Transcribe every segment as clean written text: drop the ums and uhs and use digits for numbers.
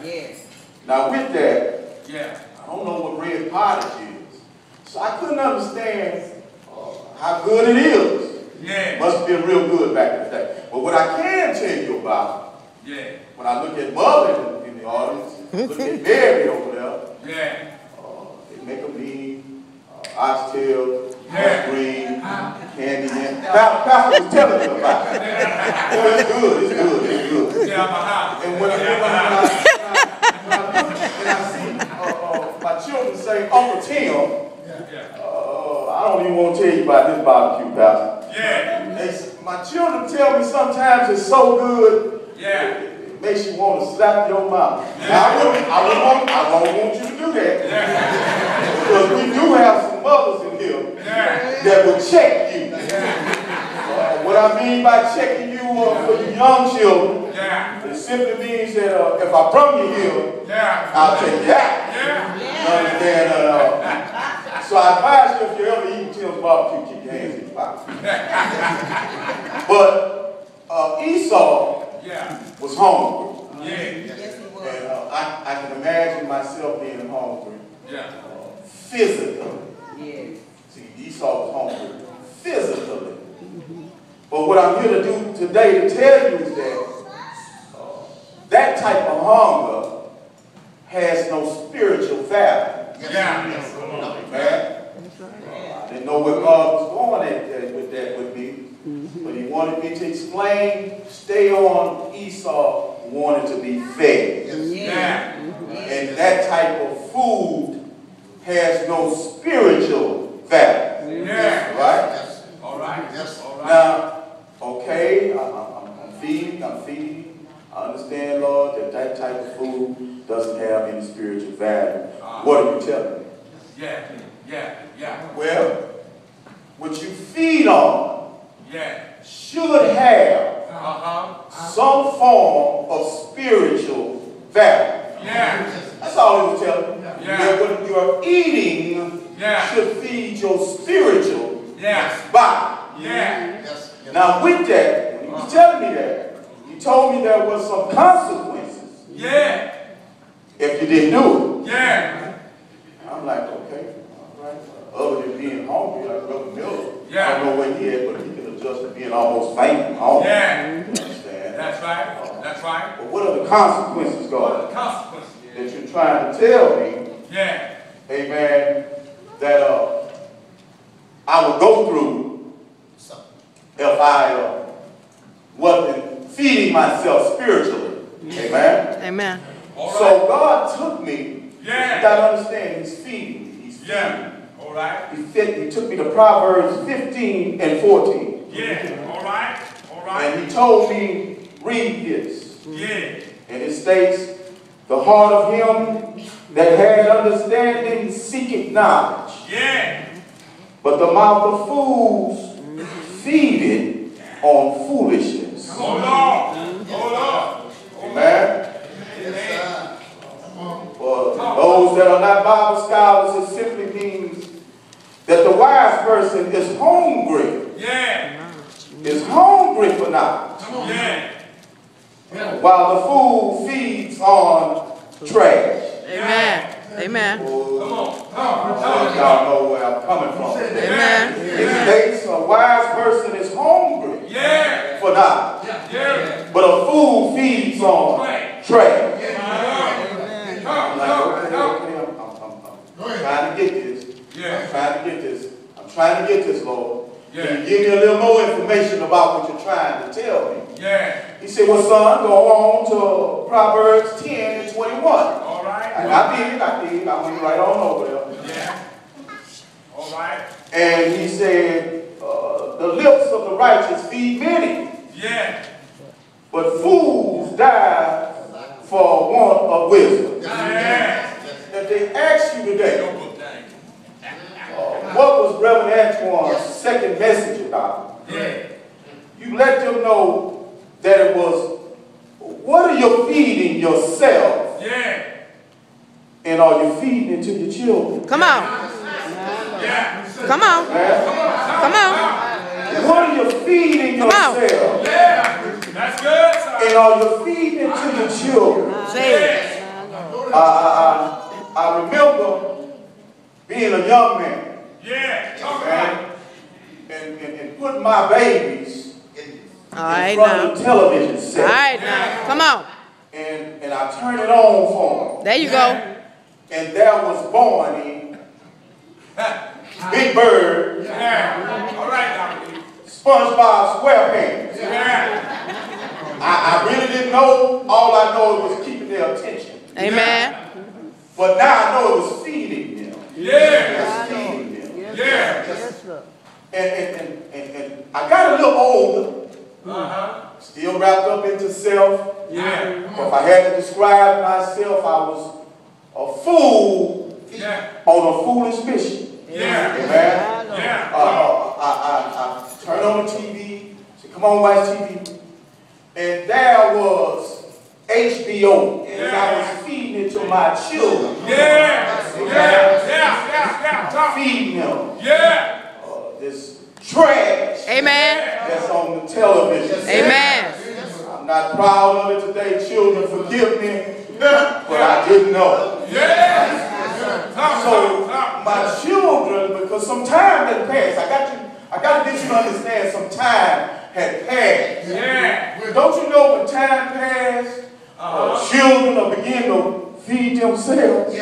Yes. Now with that, I don't know what red pottage is. So I couldn't understand how good it is. Yeah. Must have been real good back in the day. But what I can tell you about, when I look at Mother in the audience, look at Mary over there, they make a mean, oxtail, green, candy. Pastor was telling me about it. Oh, it's good, it's good, it's good. And when I see my children say, Uncle Tim, I don't even want to tell you about this barbecue, Pastor. My children tell me sometimes it's so good, it makes you want to slap your mouth. Now, I won't want you to do that. Because we do have some mothers in here that will check you. What I mean by checking you for you young children, it simply means that if I bring you here, I'll take you out. You understand? So I advise you, if you ever eat Tim's barbecue, keep your hands in your pocket. But Esau was hungry. Yes, he was. And I can imagine myself being hungry physically. Yes. See, Esau was hungry physically. But what I'm here to do today to tell you is that type of hunger has no spiritual value. I didn't know where God was going with that with me, but he wanted me to explain, stay on. Esau wanted to be fed. And that type of food has no spiritual value. Right? All right. Yes. All right. Now, okay, I'm feeding. I understand, Lord, that type of food doesn't have any spiritual value. What are you telling me? Well, what you feed on should have some form of spiritual value. That's all he was telling me. That what you're eating should feed your spiritual body. Now with that, when he was telling me that, he told me there was some consequences if you didn't do it. I'm like, okay, all right. Other than being hungry, like Brother Miller, I don't know where he at, but he can adjust to being almost faint hungry. Understand? That's right. That's right. But what are the consequences, God? What are the consequences? That you're trying to tell me, amen, that I would go through if I wasn't feeding myself spiritually. Amen? Amen. So God took me. You got to understand, he's feeding me. He's feeding me. All right. He took me to Proverbs 15 and 14. All right. All right. And he told me, read this. And it states, the heart of him that had understanding seeketh knowledge. But the mouth of fools feedeth on foolishness. Hold on. Amen. For those that are not Bible scholars, it simply means that the wise person is hungry. Is hungry for knowledge. While the fool feeds on trash. Amen. Y'all know where I'm coming from. Amen. It states a wise person is hungry for knowledge. But a fool feeds on trash. I'm like, I'm trying to get this. I'm trying to get this, Lord. Can you give me a little more information about what you're trying to tell me? He said, well, son, go on to Proverbs 10 and 21. All right. And I did. I went right on over there. All right. And he said, the lips of the righteous feed many. But fools die for want of wisdom. If they ask you today, what was Reverend Antoine's second message about? You let them know that it was, what are you feeding yourself? And are you feeding it to your children? Come on. Come on. Come on. What are you feeding yourself? That's good, sir. And are you feeding it to your children? Say it. I remember being a young man. Yeah, talk about it. And putting my babies in front of the television set. All right now. Come on. And I turned it on for them. There you go. And there was Barney, Big Bird, all right, now. SpongeBob SquarePants. Yeah. I really didn't know. All I know was keeping their attention. Amen. But now I know it was feeding them. Yeah. It was feeding them. Yeah. And I got a little older. Still wrapped up into self. Yeah. If I had to describe myself, I was a fool on a foolish mission. Yeah. Amen. Yeah. I turned on the TV, said, come on, watch TV. And there was HBO. And I was feeding it to my children. Feeding them. This trash. Amen. That's on the television. Amen. I'm not proud of it today. Children, forgive me. But I didn't know. So my children, because some time had passed, I got to get you to understand some time had passed. Don't you know when time passed, children will begin to feed themselves?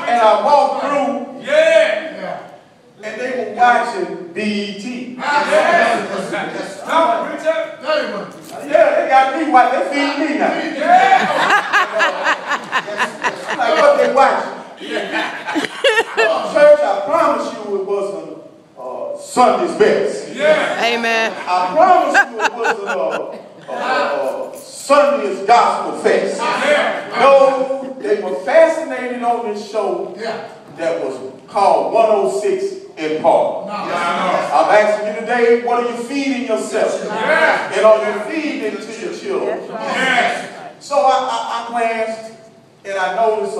And I walked through, and they were watching BET. Yeah, they got me watching. They feed me now. I'm like, what they watching? Church, I promise you it wasn't Sunday's best. Amen. I promise you it wasn't Sunday's gospel fest. No, they were fascinated on this show that was called 106 in Park. I'm asking you today, what are you feeding yourself? And are you feeding it to your children? So I glanced and I noticed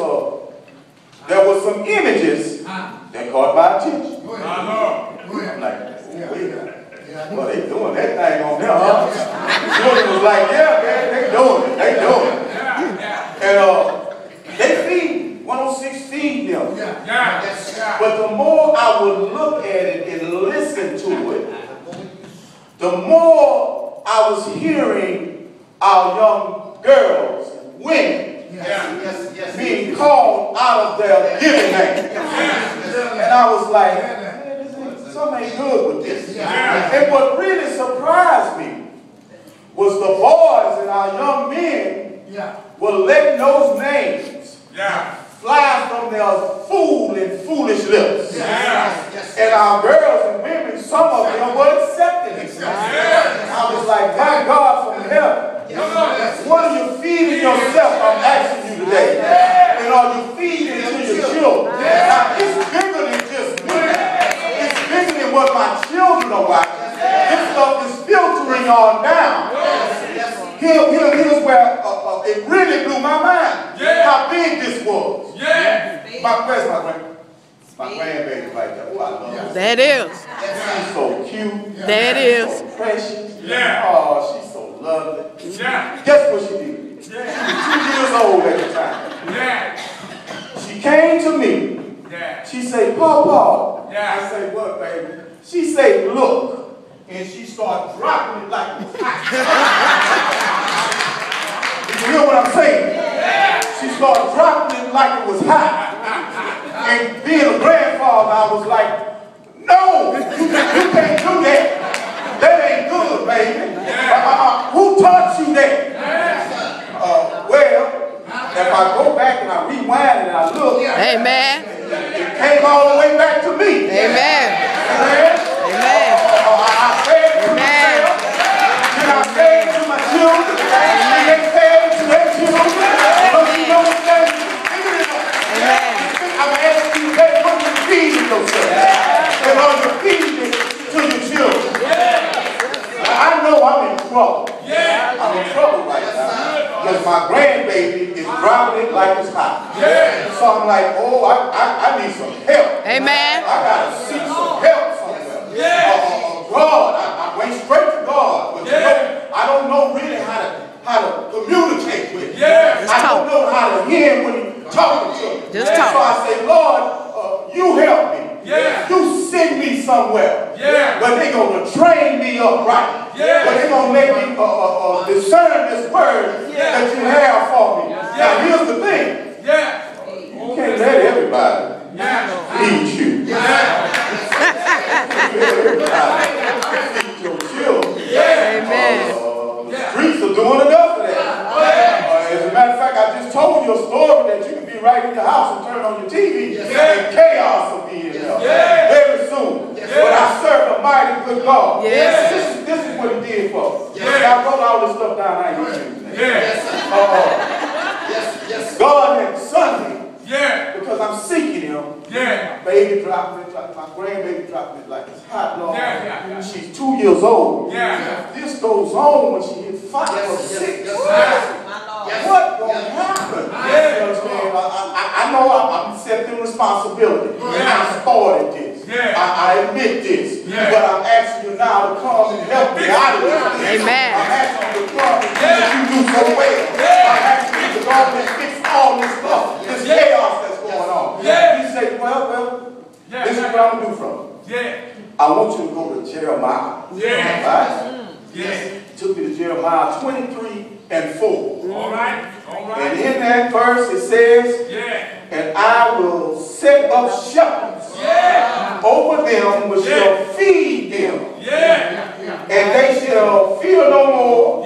there were some images that caught my attention. I'm like, well, they doing that thing on there, huh? The children was like, yeah, man, they doing it. They doing it. And they feed 106 feed them. But the more I would look at it and listen to it, the more I was hearing our young girls and women being called out of their giving name. And I was like, man, something ain't good with this. And what really surprised me was the boys and our young men were letting those names fly from their fool and foolish lips. And our girls and women, some of them were accepting it. I was like, my God from heaven, what are you feeding yourself? I'm asking you today. And are you feeding it to your children? Now, it's bigger than just me. It's bigger than what my children are watching. This stuff is filtering on down. Here's where it really blew my mind. How big this was. Where's my grandbaby right there? Oh, I love her. That is. She's so cute. That is. So precious. Oh, she's so lovely. Guess what she did? She was 2 years old at the time. She came to me. She said, Papa. I said, what, baby? She said, look. And she started dropping it like it was hot. You hear what I'm saying? She started dropping it like it was hot. And being a grandfather, I was like, no, you can't do that. That ain't good, baby. Who taught you that? Well, if I go back and I rewind and I look, Amen. it came all the way back to me. Amen. Amen. I said it to myself, and I said it to my children, and they said it to their children. Don't you know what that is? I'm asking you, hey, what are you feeding yourself? And are you feeding it to your children? I know I'm in trouble. I'm in trouble right now. Because my grandbaby is dropping it like it's hot. So I'm like, oh, I need some help. Amen. I got to seek some help somewhere. God, I went straight to God. But you know, I don't know really how to Yeah. But they're going to train me up right. Yeah. But they're going to make me discern this word that you have for me. Now, here's the thing. Yeah. You can't let everybody lead you. Feed your children. Amen. The streets are doing enough of that. As a matter of fact, I just told you a story that you can be right in your house and turn on your TV and chaos will be in there very soon. But I serve a mighty good God. Yes. This is what he did for us. I wrote all this stuff down. I ain't using it. God had Sunday. Because I'm seeking him. My baby dropped me, my grandbaby dropped me like it's hot, Lord. She's 2 years old. This goes on when she hits 5 or 6. What gonna happen? You understand? I know I'm accepting responsibility. I started this. I admit this. But I'm asking you now to come and help me out of this. Amen. I'm asking you to come and do what you do so well. I'm asking you to go and fix all this stuff, this chaos that's going on. You say, well, this is what I'm gonna do from it. I want you to go to Jeremiah. Right? Took me to Jeremiah 23:4. All right. And in that verse it says, and I will set up shepherds over them which shall feed them. And they shall fear no more,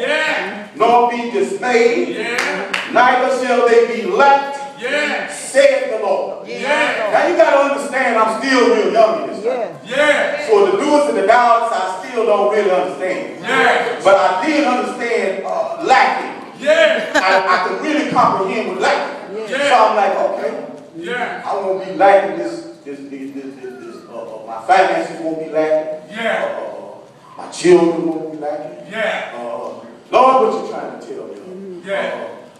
nor be dismayed, neither shall they be lacked, said the Lord. Now you got to understand, I'm still real young in this time. So the doers and the don'ts, I still don't really understand. But I did understand lacking. I could really comprehend with lacking. So I'm like, okay, I won't be lacking this my finances won't be lacking. My children won't be lacking. Lord, what you trying to tell me?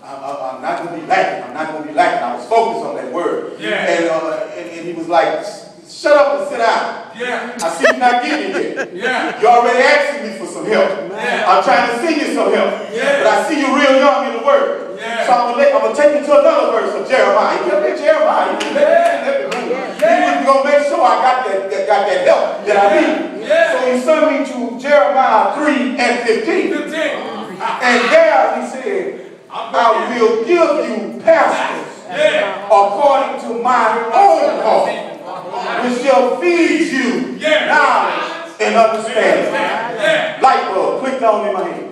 I'm not going to be lacking. I'm not going to be lacking. I was focused on that word. And he was like, shut up and sit down. I see you not getting it yet. You already asking me for some help. I'm trying to send you some help. But I see you real young in the word. So I'm going to take you to another verse of Jeremiah. He kept Jeremiah. He was going to make sure I got that help that I need. So he sent me to Jeremiah 3:15. And there he said, I will give you pastors according to my own heart, which shall feed you knowledge and understanding. Light bulb clicked on in my hand.